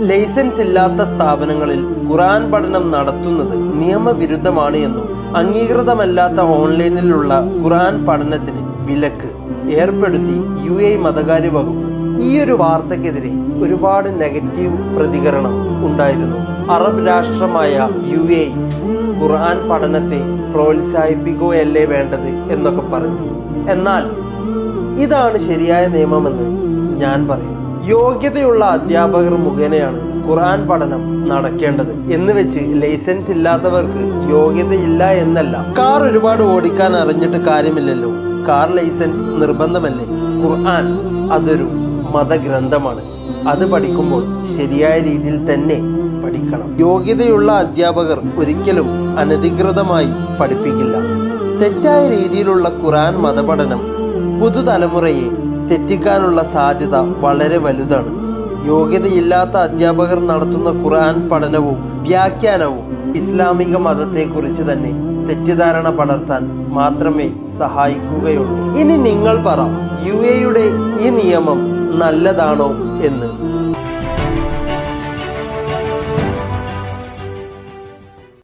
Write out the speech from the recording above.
Licence ഇല്ലാത്ത സ്ഥാപനങ്ങളിൽ ഖുർആൻ പഠനം നടത്തുന്നത് നിയമവിരുദ്ധമാണ് എന്നും അംഗീകൃതമല്ലാത്ത ഓൺലൈനിലുള്ള ഖുർആൻ പഠനത്തിന് വിലക്ക് ഏർപ്പെടുത്തി UAE മതകാര്യ വകുപ്പ്. ഈ ഒരു വാർത്തക്കെതിരെ ഒരുപാട് നെഗറ്റീവ് പ്രതികരണം ഉണ്ടായിരുന്നു. അറബ് രാഷ്ട്രമായ UAE ഖുർആൻ പഠനത്തെ പ്രോത്സാഹിപ്പിക്കുകയല്ലേ വേണ്ടത് എന്നൊക്കെ പറഞ്ഞു. എന്നാൽ ഇതാണ് ശരിയായ നിയമമെന്ന് ഞാൻ പറയും. യോഗ്യതയുള്ള അധ്യാപകർ മുഖേനയാണ് ഖുർആൻ പഠനം നടക്കേണ്ടത് എന്ന് വെച്ച് ലൈസൻസ് ഇല്ലാത്തവർക്ക് യോഗ്യതയില്ല എന്നല്ല. കാർ ഒരുപാട് ഓടിക്കാൻ അറിഞ്ഞിട്ട് കാര്യമില്ലല്ലോ, കാർ ലൈസൻസ് നിർബന്ധമല്ലേ? ഖുർആൻ അതൊരു മതഗ്രന്ഥമാണ്. അത് പഠിക്കുമ്പോൾ ശരിയായ രീതിയിൽ തന്നെ പഠിക്കണം. യോഗ്യതയുള്ള അധ്യാപകർ ഒരിക്കലും അനധികൃതമായി പഠിപ്പിക്കില്ല. തെറ്റായ രീതിയിലുള്ള ഖുർആൻ മതപഠനം പുതുതലമുറയെ തെറ്റിക്കാനുള്ള സാധ്യത വളരെ വലുതാണ്. യോഗ്യതയില്ലാത്ത അധ്യാപകർ നടത്തുന്ന ഖുർആൻ പഠനവും വ്യാഖ്യാനവും ഇസ്ലാമിക മതത്തെക്കുറിച്ച് തന്നെ തെറ്റിദ്ധാരണ പടർത്താൻ മാത്രമേ സഹായിക്കുകയുള്ളൂ. ഇനി നിങ്ങൾ പറ, UAEയുടെ ഈ നിയമം നല്ലതാണോ എന്ന്.